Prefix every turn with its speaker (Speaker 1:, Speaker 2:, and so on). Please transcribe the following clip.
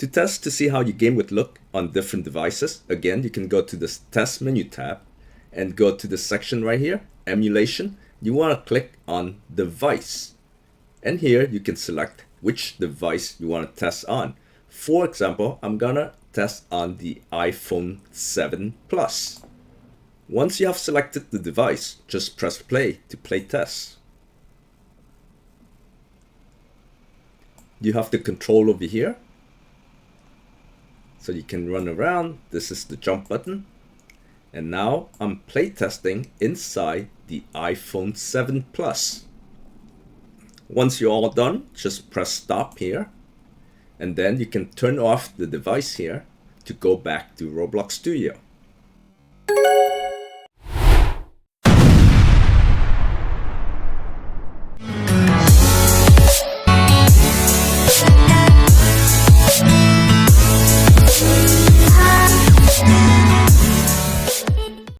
Speaker 1: To test to see how your game would look on different devices, again, you can go to this Test menu tab and go to the section right here, Emulation. You want to click on Device. And here you can select which device you want to test on. For example, I'm gonna test on the iPhone 7 Plus. Once you have selected the device, just press play to play test. You have the control over here, so you can run around. This is the jump button. And now I'm play testing inside the iPhone 7 Plus. Once you're all done, just press stop here. And then you can turn off the device here to go back to Roblox Studio.